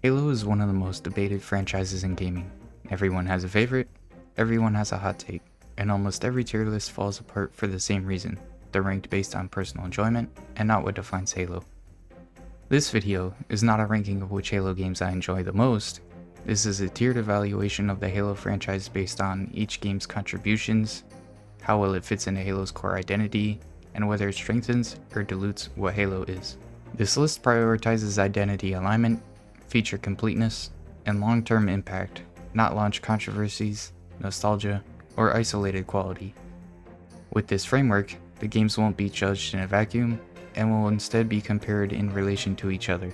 Halo is one of the most debated franchises in gaming. Everyone has a favorite, everyone has a hot take, and almost every tier list falls apart for the same reason. They're ranked based on personal enjoyment and not what defines Halo. This video is not a ranking of which Halo games I enjoy the most. This is a tiered evaluation of the Halo franchise based on each game's contributions, how well it fits into Halo's core identity, and whether it strengthens or dilutes what Halo is. This list prioritizes identity alignment, feature completeness, and long-term impact, not launch controversies, nostalgia, or isolated quality. With this framework, the games won't be judged in a vacuum, and will instead be compared in relation to each other.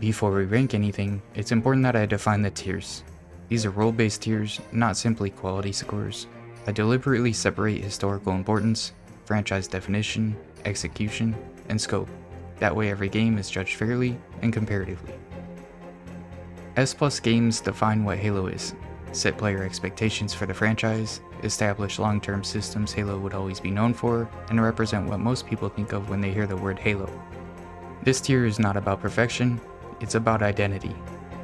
Before we rank anything, it's important that I define the tiers. These are role-based tiers, not simply quality scores. I deliberately separate historical importance, franchise definition, execution, and scope. That way every game is judged fairly and comparatively. S+ games define what Halo is, set player expectations for the franchise, establish long-term systems Halo would always be known for, and represent what most people think of when they hear the word Halo. This tier is not about perfection, it's about identity.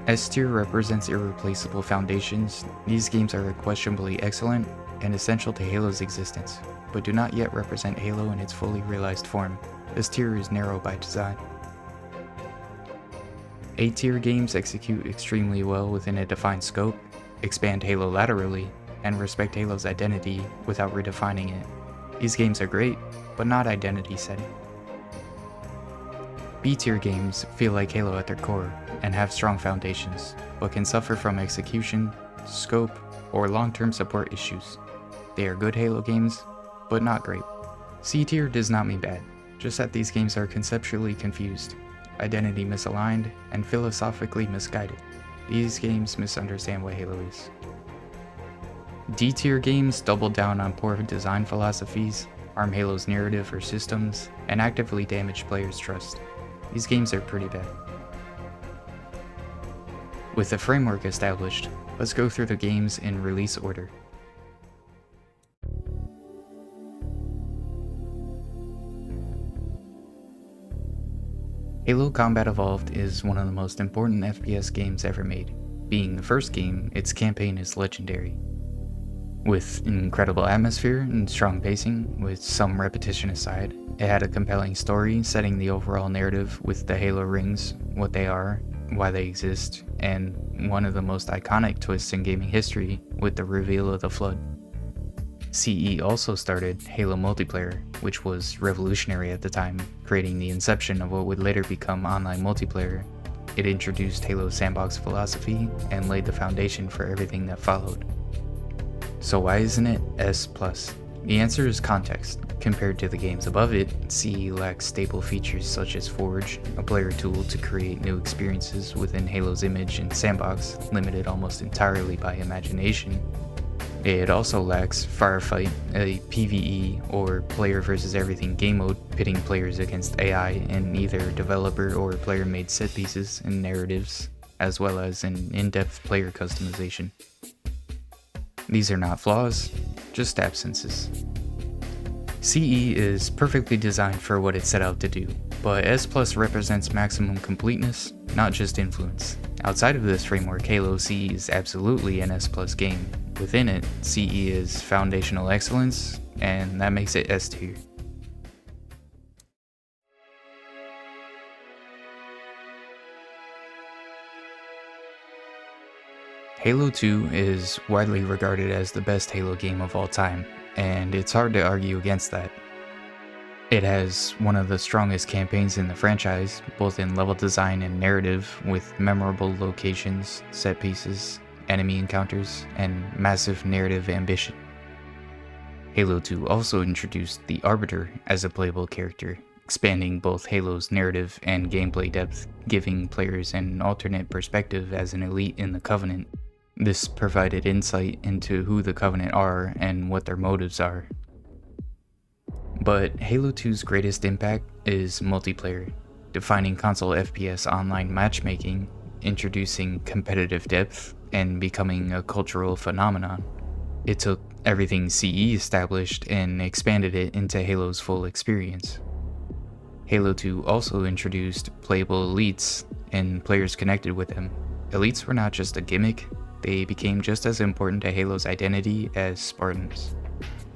S tier represents irreplaceable foundations. These games are unquestionably excellent and essential to Halo's existence, but do not yet represent Halo in its fully realized form. This tier is narrow by design. A tier games execute extremely well within a defined scope, expand Halo laterally, and respect Halo's identity without redefining it. These games are great, but not identity setting. B tier games feel like Halo at their core and have strong foundations, but can suffer from execution, scope, or long-term support issues. They are good Halo games, but not great. C tier does not mean bad, just that these games are conceptually confused, identity misaligned, and philosophically misguided. These games misunderstand what Halo is. D tier games double down on poor design philosophies, harm Halo's narrative or systems, and actively damage players' trust. These games are pretty bad. With the framework established, let's go through the games in release order. Halo Combat Evolved is one of the most important FPS games ever made. Being the first game, its campaign is legendary. With an incredible atmosphere and strong pacing, with some repetition aside, it had a compelling story setting the overall narrative with the Halo rings, what they are, why they exist, and one of the most iconic twists in gaming history with the reveal of the Flood. CE also started Halo multiplayer, which was revolutionary at the time, creating the inception of what would later become online multiplayer. It introduced Halo's sandbox philosophy and laid the foundation for everything that followed. So why isn't it S+? The answer is context. Compared to the games above it, CE lacks stable features such as Forge, a player tool to create new experiences within Halo's image and sandbox, limited almost entirely by imagination. It also lacks Firefight, a PvE or player versus everything game mode, pitting players against AI in either developer or player-made set pieces and narratives, as well as an in-depth player customization. These are not flaws, just absences. CE is perfectly designed for what it set out to do, but S+ represents maximum completeness, not just influence. Outside of this framework, Halo CE is absolutely an S+ game. Within it, CE is foundational excellence, and that makes it S tier. Halo 2 is widely regarded as the best Halo game of all time, and it's hard to argue against that. It has one of the strongest campaigns in the franchise, both in level design and narrative, with memorable locations, set pieces, enemy encounters, and massive narrative ambition. Halo 2 also introduced the Arbiter as a playable character, expanding both Halo's narrative and gameplay depth, giving players an alternate perspective as an elite in the Covenant. This provided insight into who the Covenant are and what their motives are. But Halo 2's greatest impact is multiplayer, defining console FPS online matchmaking, introducing competitive depth, and becoming a cultural phenomenon. It took everything CE established and expanded it into Halo's full experience. Halo 2 also introduced playable elites, and players connected with them. Elites were not just a gimmick, they became just as important to Halo's identity as Spartans.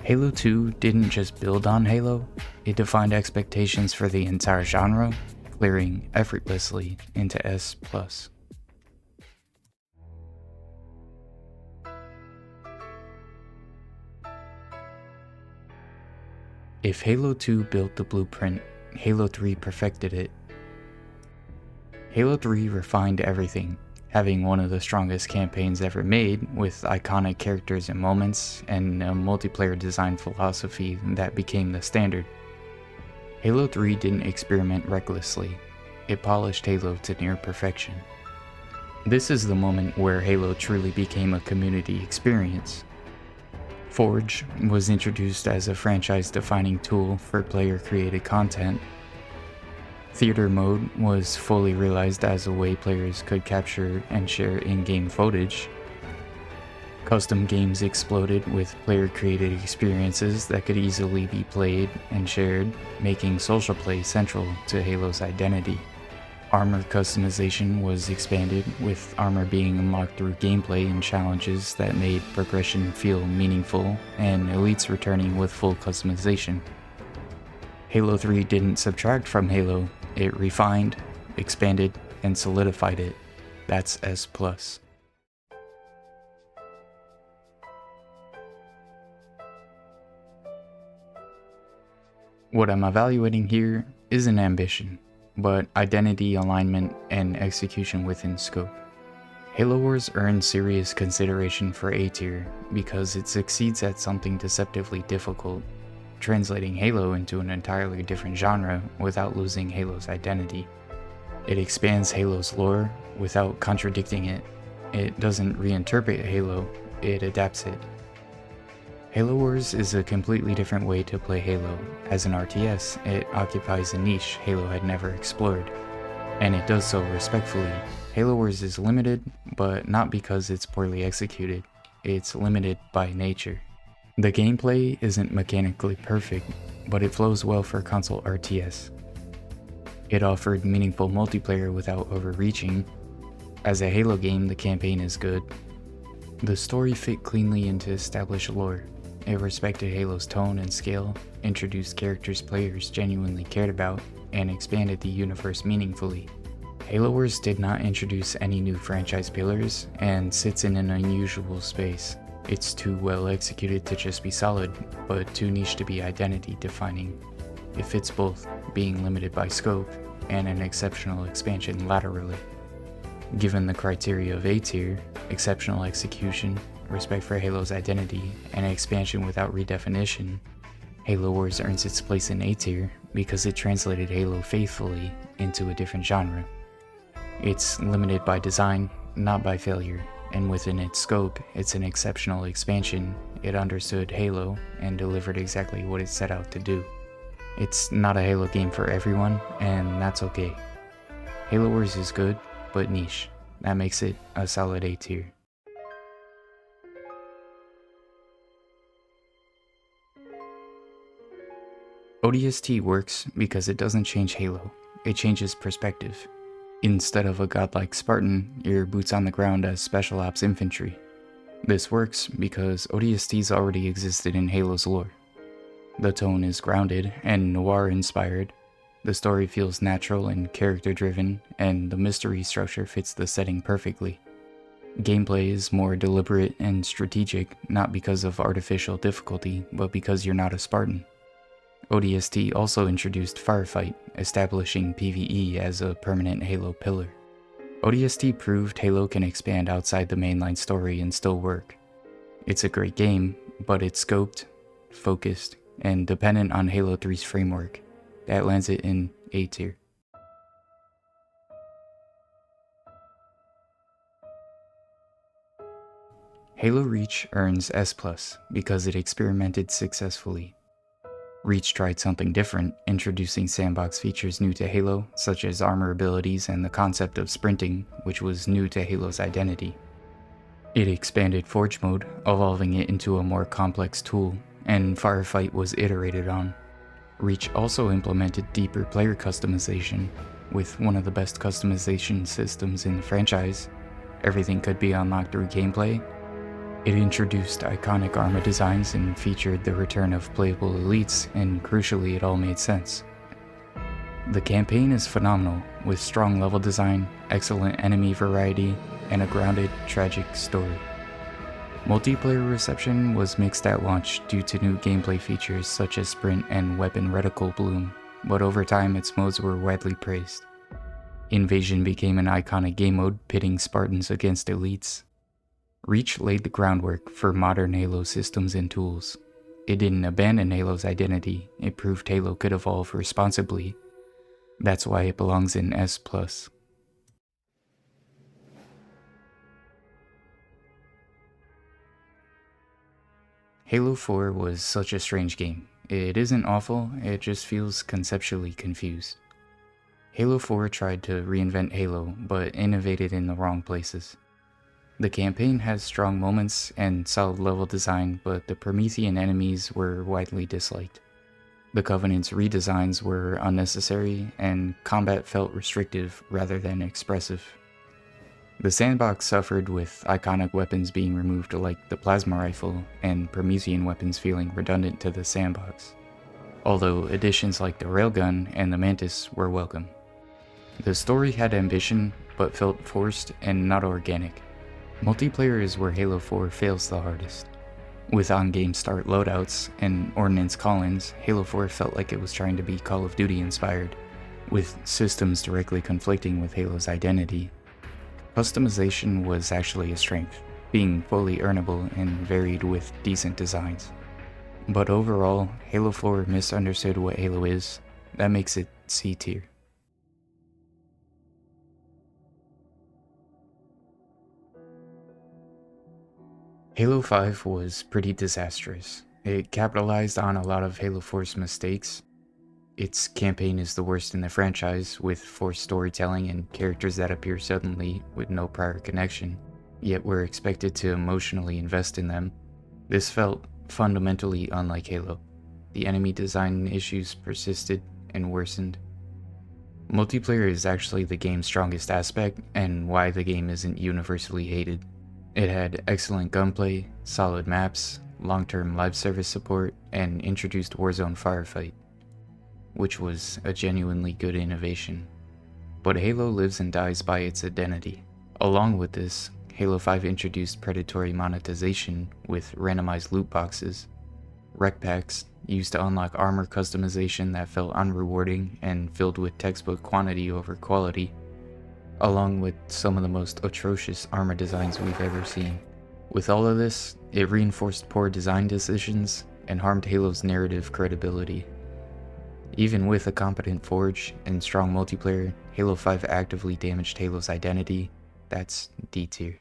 Halo 2 didn't just build on Halo, it defined expectations for the entire genre, clearing effortlessly into S+. If Halo 2 built the blueprint, Halo 3 perfected it. Halo 3 refined everything, having one of the strongest campaigns ever made with iconic characters and moments, and a multiplayer design philosophy that became the standard. Halo 3 didn't experiment recklessly, it polished Halo to near perfection. This is the moment where Halo truly became a community experience. Forge was introduced as a franchise-defining tool for player-created content. Theater mode was fully realized as a way players could capture and share in-game footage. Custom games exploded with player-created experiences that could easily be played and shared, making social play central to Halo's identity. Armor customization was expanded, with armor being unlocked through gameplay and challenges that made progression feel meaningful, and elites returning with full customization. Halo 3 didn't subtract from Halo, it refined, expanded, and solidified it. That's S+. What I'm evaluating here isn't ambition, but identity alignment and execution within scope. Halo Wars earned serious consideration for A tier because it succeeds at something deceptively difficult, translating Halo into an entirely different genre without losing Halo's identity. It expands Halo's lore without contradicting it. It doesn't reinterpret Halo, it adapts it. Halo Wars is a completely different way to play Halo. As an RTS, it occupies a niche Halo had never explored, and it does so respectfully. Halo Wars is limited, but not because it's poorly executed. It's limited by nature. The gameplay isn't mechanically perfect, but it flows well for console RTS. It offered meaningful multiplayer without overreaching. As a Halo game, the campaign is good. The story fit cleanly into established lore. It respected Halo's tone and scale, introduced characters players genuinely cared about, and expanded the universe meaningfully. Halo Wars did not introduce any new franchise pillars, and sits in an unusual space. It's too well executed to just be solid, but too niche to be identity defining. It fits both, being limited by scope, and an exceptional expansion laterally. Given the criteria of A tier, exceptional execution, respect for Halo's identity, and expansion without redefinition, Halo Wars earns its place in A tier because it translated Halo faithfully into a different genre. It's limited by design, not by failure, and within its scope, it's an exceptional expansion. It understood Halo and delivered exactly what it set out to do. It's not a Halo game for everyone, and that's okay. Halo Wars is good, but niche. That makes it a solid A tier. ODST works because it doesn't change Halo, it changes perspective. Instead of a godlike Spartan, you're boots on the ground as Special Ops infantry. This works because ODSTs already existed in Halo's lore. The tone is grounded and noir-inspired, the story feels natural and character-driven, and the mystery structure fits the setting perfectly. Gameplay is more deliberate and strategic, not because of artificial difficulty, but because you're not a Spartan. ODST also introduced Firefight, establishing PvE as a permanent Halo pillar. ODST proved Halo can expand outside the mainline story and still work. It's a great game, but it's scoped, focused, and dependent on Halo 3's framework. That lands it in A tier. Halo Reach earns S+ because it experimented successfully. Reach tried something different, introducing sandbox features new to Halo, such as armor abilities and the concept of sprinting, which was new to Halo's identity. It expanded Forge mode, evolving it into a more complex tool, and Firefight was iterated on. Reach also implemented deeper player customization. with one of the best customization systems in the franchise. Everything could be unlocked through gameplay. It introduced iconic armor designs and featured the return of playable elites, and crucially, it all made sense. The campaign is phenomenal, with strong level design, excellent enemy variety, and a grounded, tragic story. Multiplayer reception was mixed at launch due to new gameplay features such as sprint and weapon reticle bloom, but over time its modes were widely praised. Invasion became an iconic game mode, pitting Spartans against elites. Reach laid the groundwork for modern Halo systems and tools. It didn't abandon Halo's identity, it proved Halo could evolve responsibly. That's why it belongs in S+. Halo 4 was such a strange game. It isn't awful, it just feels conceptually confused. Halo 4 tried to reinvent Halo, but innovated in the wrong places. The campaign has strong moments and solid level design, but the Promethean enemies were widely disliked. The Covenant's redesigns were unnecessary, and combat felt restrictive rather than expressive. The sandbox suffered with iconic weapons being removed like the plasma rifle, and Promethean weapons feeling redundant to the sandbox, although additions like the railgun and the Mantis were welcome. The story had ambition, but felt forced and not organic. Multiplayer is where Halo 4 fails the hardest. With on-game start loadouts and ordnance call-ins, Halo 4 felt like it was trying to be Call of Duty inspired, with systems directly conflicting with Halo's identity. Customization was actually a strength, being fully earnable and varied with decent designs. But overall, Halo 4 misunderstood what Halo is. That makes it C tier. Halo 5 was pretty disastrous. It capitalized on a lot of Halo 4's mistakes. Its campaign is the worst in the franchise, with forced storytelling and characters that appear suddenly with no prior connection, yet we're expected to emotionally invest in them. This felt fundamentally unlike Halo. The enemy design issues persisted and worsened. Multiplayer is actually the game's strongest aspect, and why the game isn't universally hated. It had excellent gunplay, solid maps, long-term live service support, and introduced Warzone Firefight, which was a genuinely good innovation. But Halo lives and dies by its identity. Along with this, Halo 5 introduced predatory monetization with randomized loot boxes, rec packs used to unlock armor customization that felt unrewarding and filled with textbook quantity over quality, along with some of the most atrocious armor designs we've ever seen. With all of this, it reinforced poor design decisions and harmed Halo's narrative credibility. Even with a competent forge and strong multiplayer, Halo 5 actively damaged Halo's identity. That's D tier.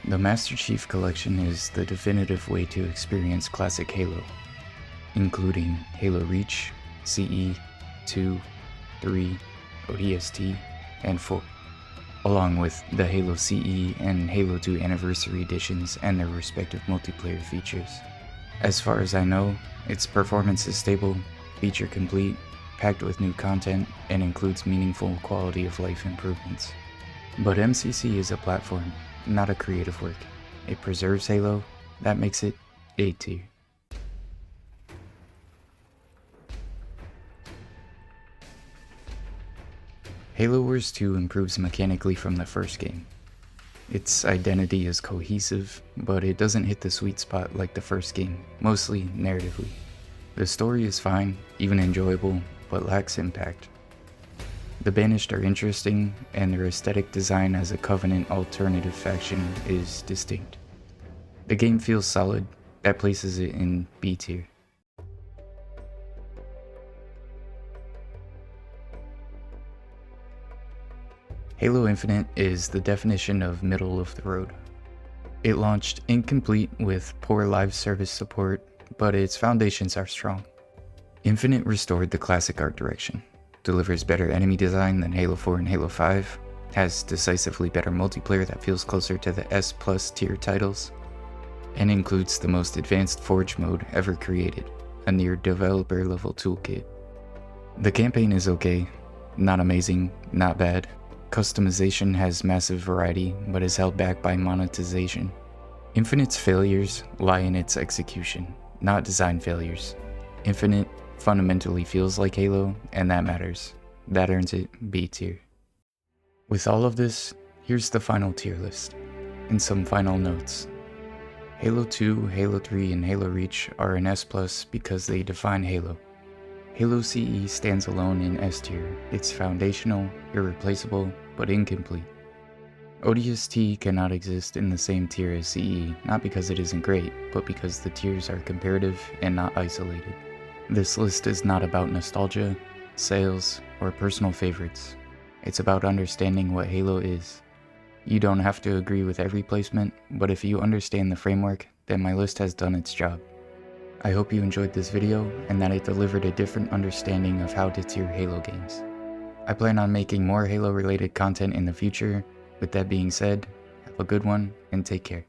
The Master Chief Collection is the definitive way to experience classic Halo, including Halo Reach, CE, 2, 3, ODST, and 4, along with the Halo CE and Halo 2 Anniversary Editions and their respective multiplayer features. As far as I know, its performance is stable, feature complete, packed with new content, and includes meaningful quality of life improvements. But MCC is a platform, not a creative work. It preserves Halo, that makes it A tier. Halo Wars 2 improves mechanically from the first game. Its identity is cohesive, but it doesn't hit the sweet spot like the first game, mostly narratively. The story is fine, even enjoyable, but lacks impact. The Banished are interesting, and their aesthetic design as a Covenant alternative faction is distinct. The game feels solid, that places it in B tier. Halo Infinite is the definition of middle of the road. It launched incomplete with poor live service support, but its foundations are strong. Infinite restored the classic art direction, delivers better enemy design than Halo 4 and Halo 5, has decisively better multiplayer that feels closer to the S+ tier titles. and includes the most advanced Forge mode ever created, a near developer level toolkit. The campaign is okay, not amazing, not bad. Customization has massive variety, but is held back by monetization. Infinite's failures lie in its execution, not design failures. Infinite fundamentally feels like Halo, and that matters. That earns it B tier. With all of this, here's the final tier list, and some final notes. Halo 2, Halo 3, and Halo Reach are an S+ because they define Halo. Halo CE stands alone in S tier. It's foundational, irreplaceable, but incomplete. ODST cannot exist in the same tier as CE, not because it isn't great, but because the tiers are comparative and not isolated. This list is not about nostalgia, sales, or personal favorites. It's about understanding what Halo is. You don't have to agree with every placement, but if you understand the framework, then my list has done its job. I hope you enjoyed this video and that it delivered a different understanding of how to tier Halo games. I plan on making more Halo related content in the future. With that being said, have a good one and take care.